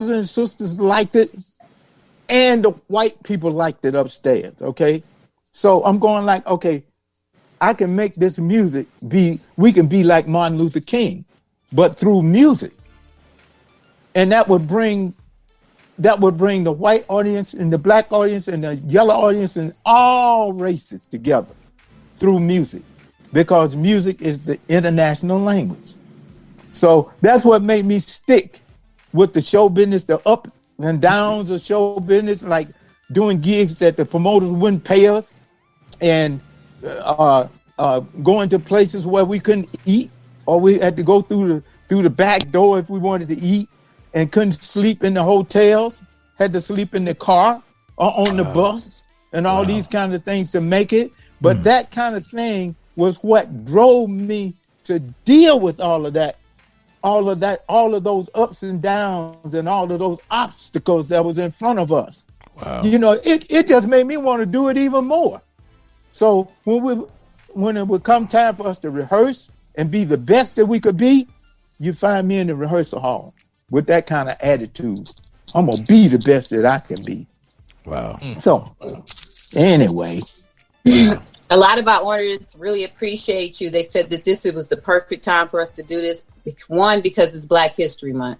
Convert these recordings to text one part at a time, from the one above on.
and sisters liked it, and the white people liked it upstairs, okay? So I'm going like, okay, I can make this music we can be like Martin Luther King, but through music. And that would bring the white audience and the black audience and the yellow audience and all races together through music, because music is the international language. So that's what made me stick with the show business, the up and downs of show business, like doing gigs that the promoters wouldn't pay us, and going to places where we couldn't eat, or we had to go through the back door if we wanted to eat, and couldn't sleep in the hotels, had to sleep in the car or on the bus, and all these kinds of things to make it. But that kind of thing was what drove me to deal with all of those ups and downs and all of those obstacles that was in front of us. Wow. You know, it just made me want to do it even more. So when it would come time for us to rehearse and be the best that we could be, you find me in the rehearsal hall with that kind of attitude. I'm going to be the best that I can be. Wow. So anyway. A lot of our audience really appreciate you. They said that this was the perfect time for us to do this. One, because it's Black History Month.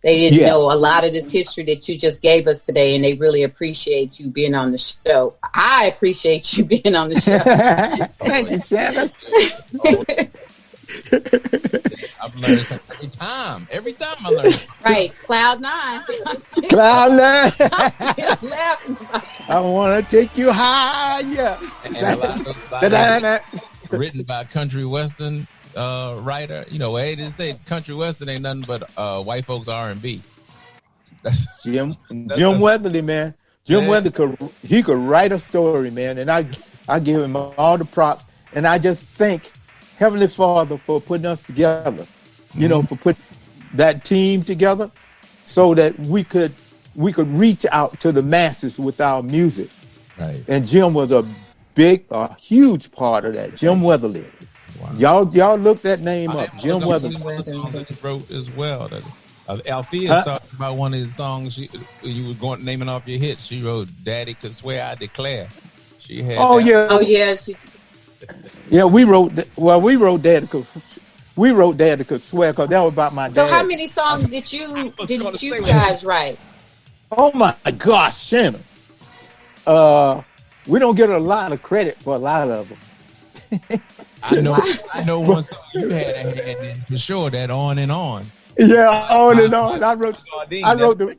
They didn't know a lot of this history that you just gave us today, and they really appreciate you being on the show. I appreciate you being on the show. Thank you, Shannon. I've learned something every time I learn something. Right, Cloud 9. Cloud 9. I'm still laughing about it. I want to take you higher. And a lot of written by country western writer. You know, they say country western ain't nothing but white folks R&B. That's Jim Weatherly, man. Jim Weatherly could write a story, man, and I give him all the props, and I just thank Heavenly Father for putting us together, you know, for putting that team together so that we could reach out to the masses with our music. Right. And Jim was a huge part of that. Jim Weatherly. Wow. Y'all look that name up. Jim Weatherly. One of the songs that he wrote as well. Althea's talking about one of the songs you were going naming off your hits. She wrote "Daddy Could Swear I Declare." She had. Yeah, we wrote Daddy Could Swear, because that was about my dad. So how many songs did you guys write? Oh my gosh, Shannon. We don't get a lot of credit for a lot of them. I know one song you had in for sure, that On and On. Yeah, On and On. I wrote the.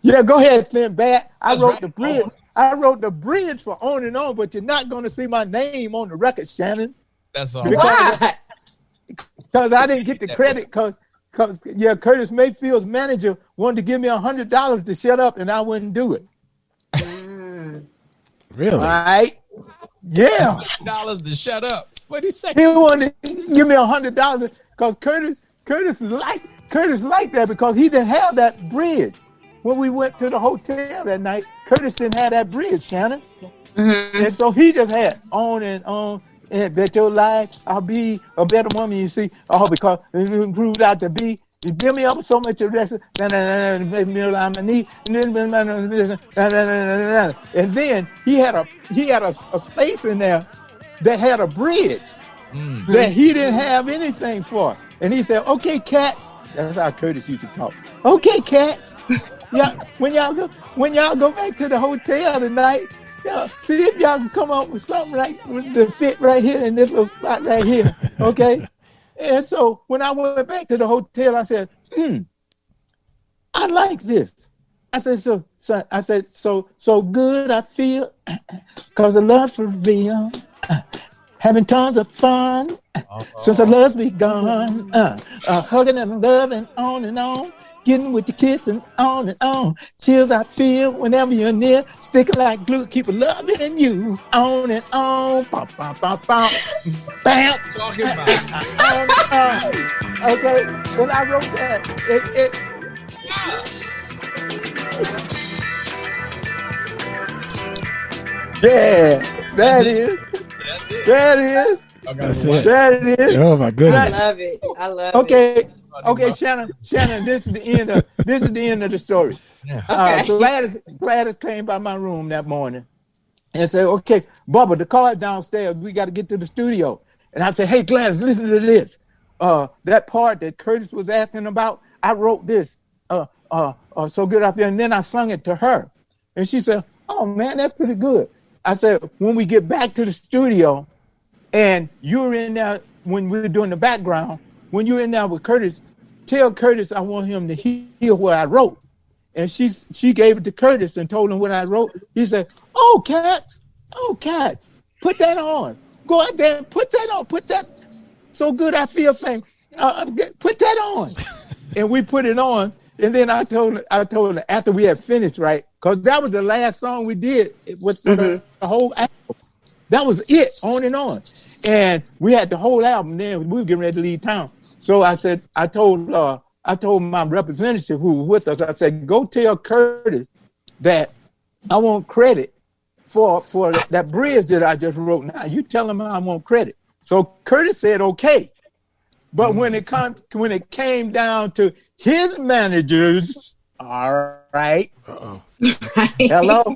Yeah, go ahead, Sinbad. I wrote the bridge. I wrote the bridge for On and On, but you're not going to see my name on the record, Shannon. That's all. Because I didn't get the credit, because Curtis Mayfield's manager wanted to give me $100 to shut up, and I wouldn't do it. Really? All right. Yeah. $100 to shut up. What did he say? He wanted to give me $100 because Curtis liked that, because he didn't have that bridge. When we went to the hotel that night, Curtis didn't have that bridge, Shannon. Mm-hmm. And so he just had On and On, and bet your life I'll be a better woman, you see. Oh, because it proved out to be. You build me up so much arrested, and then he had a space in there that had a bridge that he didn't have anything for. And he said, "Okay, cats." That's how Curtis used to talk. "Okay, cats. Yeah, when y'all go back to the hotel tonight, see if y'all can come up with something to fit right here in this little spot right here, okay?" And so when I went back to the hotel, I said, "I like this." I said, so good I feel, 'cause the love for real, having tons of fun since the love's begun, hugging and loving on and on. Getting with the kiss and on, chills I feel whenever you're near, sticking like glue, keep loving you, on and on, bam, bam, bam, bam, bam, Talking about on and on. Okay, and I wrote that. Yeah, that is. That's it. That is. Oh my goodness. I love it. Okay. Okay, Shannon, this is the end of the story. Yeah. Okay. So Gladys came by my room that morning and said, "Okay, Bubba, the car is downstairs. We got to get to the studio." And I said, "Hey, Gladys, listen to this. That part that Curtis was asking about, I wrote this. So good out there." And then I sung it to her, and she said, "Oh man, that's pretty good." I said, "When we get back to the studio, and you're in there when we're doing the background, when you're in there with Curtis, tell Curtis I want him to hear what I wrote." And she gave it to Curtis and told him what I wrote. He said, "Oh, Cats, put that on. Go out there and put that on. Put that So Good I Feel thing. Put that on." And we put it on. And then I told her after we had finished, right? Because that was the last song we did. It was the whole album. That was it, on and on. And we had the whole album. Then we were getting ready to leave town. So I told my representative who was with us, I said, "Go tell Curtis that I want credit for that bridge that I just wrote. Now you tell him I want credit." So Curtis said, "Okay." But when it came down to his managers, all right, hello,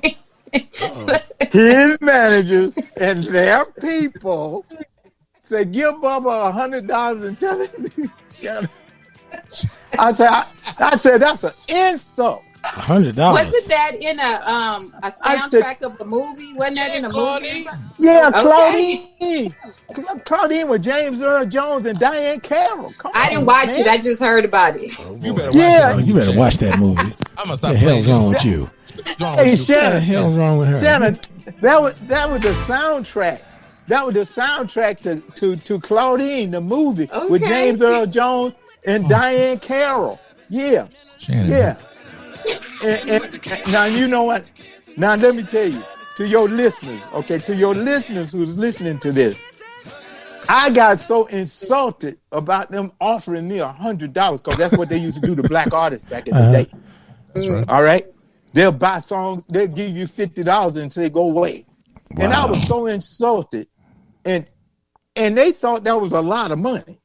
his managers and their people said, "Give Bubba $100 and tell him." I said that's an insult. $100. Wasn't that in a soundtrack of a movie? Wasn't that in a movie? Yeah, Okay. Claudine with James Earl Jones and Diane Carroll. I didn't watch it. I just heard about it. You better watch that. You better watch that movie. I'm gonna What stop the playing. hell's wrong with you? Hey, Shannon. What the hell's wrong with her? Shannon, that was the soundtrack. That was the soundtrack to Claudine, the movie with Okay. James Earl Jones and Diane Carroll. Yeah, Shannon. yeah. And now you know what? Now let me tell you, to your listeners, okay, to your listeners who's listening to this, I got so insulted about them offering me $100 because that's what they used to do to black artists back in the day. That's right. All right, they'll buy songs, they'll give you $50 and say go away. Wow. And I was so insulted, and they thought that was a lot of money.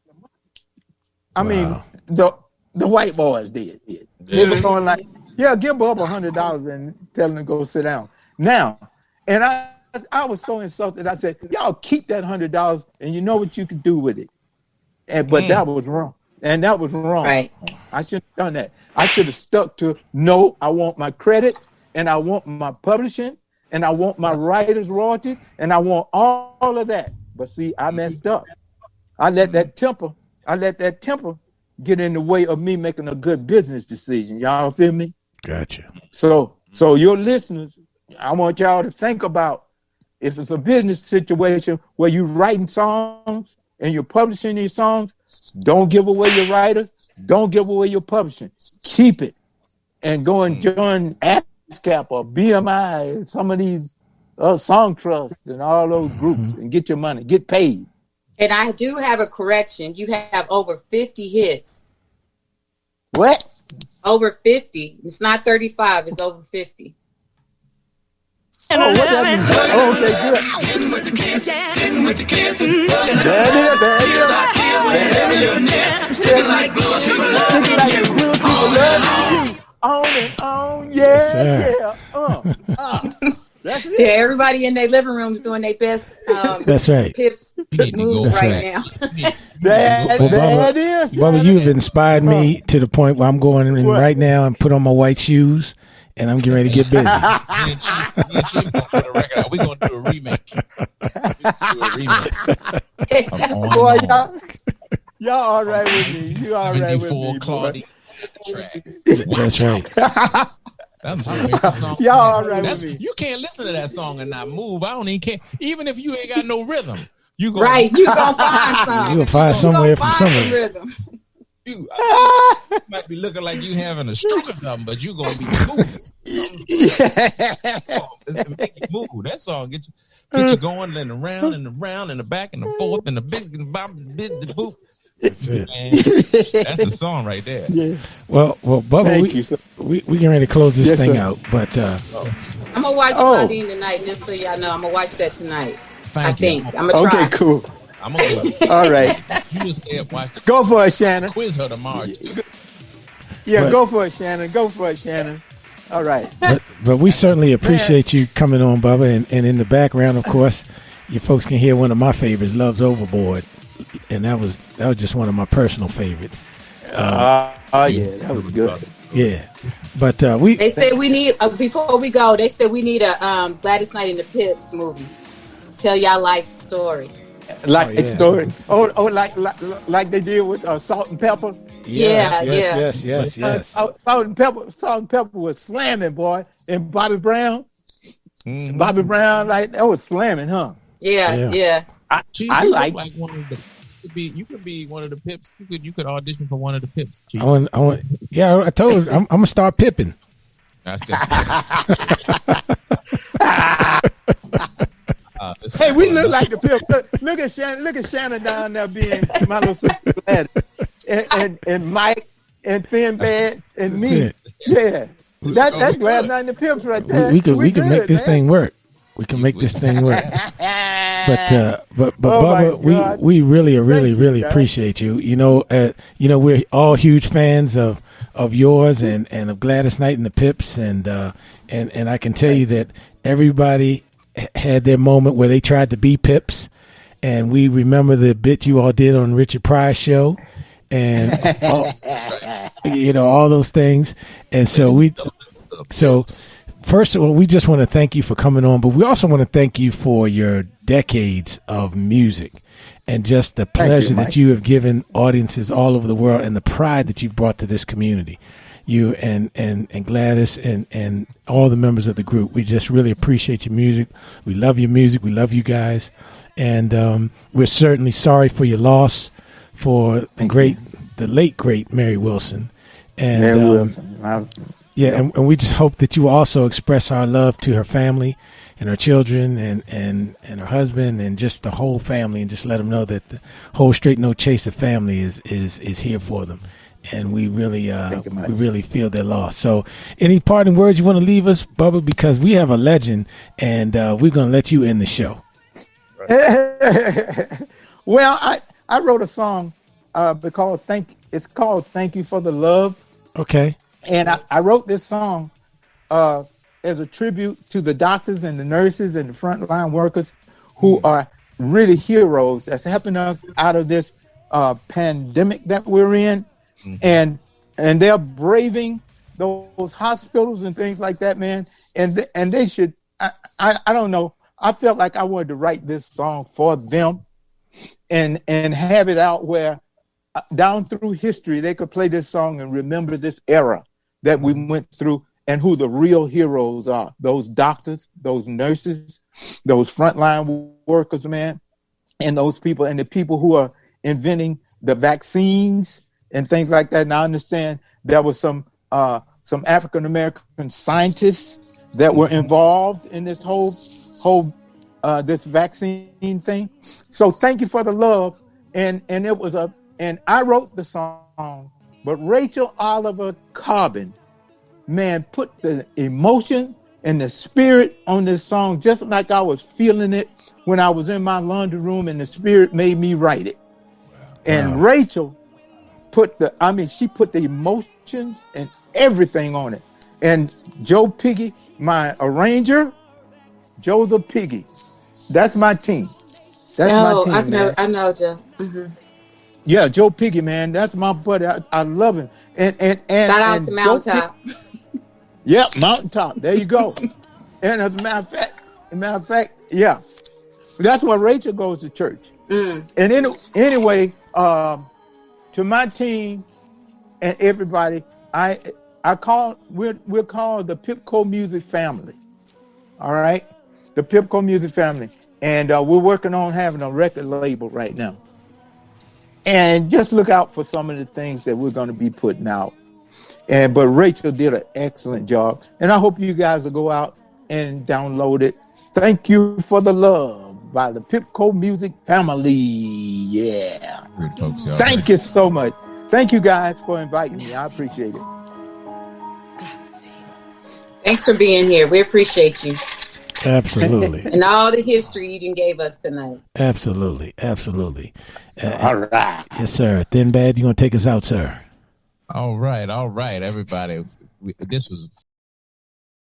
I mean, the white boys did. They were going like, "Yeah, give Bob $100 and tell him to go sit down." Now, and I was so insulted. I said, "Y'all keep that $100, and you know what you can do with it." But that was wrong, and that was wrong. Right. I shouldn't have done that. I should have stuck to no. I want my credit, and I want my publishing, and I want my writers' royalties, and I want all of that. But see, I messed up. I let that temper get in the way of me making a good business decision. Y'all feel me? Gotcha. So your listeners, I want y'all to think about if it's a business situation where you're writing songs and you're publishing these songs, don't give away your writers, don't give away your publishing. Keep it and go and join ASCAP or BMI, some of these Song Trust and all those groups and get your money, get paid. And I do have a correction. You have over 50 hits. What? Over 50. It's not 35. It's over 50. Oh, what that mean? Oh, okay, good. On and on, yeah. That's it. Yeah, everybody in their living rooms doing their best. That's right. Pips move right now. That is. Bubba, you've inspired me to the point where I'm going in right now and put on my white shoes, and I'm getting ready to get busy. We're going to do a remake. Boy, y'all all right with me. You all right with me, Claudine. That's right. That's a song. Y'all all right with me. You can't listen to that song and not move. I don't even care. Even if you ain't got no rhythm, you go right. You gonna find something. You gonna find somewhere from somewhere. Rhythm. You might be looking like you having a stroke or something, but you gonna be moving. It's to make you move. That song get you going and around and around and the back and the forth and the big and the boop. That's the song right there. Yeah. Well, Bubba, we getting ready to close this thing out, but I'm gonna watch Claudine tonight, just so y'all know. I'm gonna watch that tonight. I think I'm gonna try. Okay, cool. I'm gonna go. All right. You just stay up, watch the Go for it, Shannon. quiz her tomorrow. Yeah, go for it, Shannon. Go for it, Shannon. All right. But we certainly appreciate you coming on, Bubba. And in the background, of course, you folks can hear one of my favorites, Love's Overboard. And that was just one of my personal favorites. Yeah, that was good. Yeah. But they said we need, before we go, they said we need a Gladys Knight and the Pips movie. Tell y'all life story. Story. Oh, like they did with Salt and Pepper. Yes. Salt and Pepper was slamming, boy. And Bobby Brown. Mm-hmm. Bobby Brown, like that was slamming, huh? Yeah. I like one of the. You could be one of the Pips. You could audition for one of the Pips. Chief. I told her I'm gonna start pipping. Hey, we look like the Pips. Look at Shannon down there being my little sister Gladys. And Mike and Finbad and me. Yeah. That's Gladys Knight and the Pips right there. We could make this thing work. We can make this thing work. But Bubba, we really appreciate you. We're all huge fans of yours and of Gladys Knight and the Pips, and I can tell you that everybody had their moment where they tried to be Pips, and we remember the bit you all did on Richard Pryor's show, and all those things, and so. First of all, we just want to thank you for coming on, but we also want to thank you for your decades of music and just the pleasure that you have given audiences all over the world and the pride that you've brought to this community. You and Gladys and all the members of the group. We just really appreciate your music. We love your music. We love you guys. And we're certainly sorry for your loss for the late, great Mary Wilson. And, Mary Wilson. Yeah, and we just hope that you also express our love to her family and her children and her husband and just the whole family, and just let them know that the whole Straight No Chaser family is here for them, and we really feel their loss. So, any parting words you want to leave us, Bubba? Because we have a legend, and we're going to let you end the show. Well, I wrote a song because it's called "Thank You for the Love." Okay. And I wrote this song as a tribute to the doctors and the nurses and the frontline workers who are really heroes that's helping us out of this pandemic that we're in. Mm-hmm. And they're braving those hospitals and things like that, man. And they should, I don't know. I felt like I wanted to write this song for them and have it out where down through history, they could play this song and remember this era that we went through and who the real heroes are. Those doctors, those nurses, those frontline workers, man, and those people and the people who are inventing the vaccines and things like that. And I understand there was some African-American scientists that were involved in this whole this vaccine thing. So thank you for the love. And it was and I wrote the song, but Rachel Oliver Carbon, man, put the emotion and the spirit on this song just like I was feeling it when I was in my laundry room, and the spirit made me write it. Wow. And Rachel she put the emotions and everything on it. And Joe Piggy, my arranger, Joe's a Piggy. That's my team. My team. I know Joe. Mm-hmm. Yeah, Joe Piggy, man, that's my buddy. I love him. And shout out to Mountaintop. Yep, Mountaintop. There you go. And as a matter of fact, yeah, that's where Rachel goes to church. Mm. And anyway, to my team and everybody, we're called the Pipco Music Family. All right, the Pipco Music Family, and we're working on having a record label right now. And just look out for some of the things that we're going to be putting out. But Rachel did an excellent job. And I hope you guys will go out and download it. Thank You for the Love by the Pipco Music Family. Yeah. Good folks, y'all. Thank you so much. Thank you guys for inviting me. I appreciate it. Thanks for being here. We appreciate you. Absolutely. And all the history you done gave us tonight. Absolutely. Absolutely. All right. Yes, sir. Thin Bad, you want to take us out, sir? All right, everybody. This was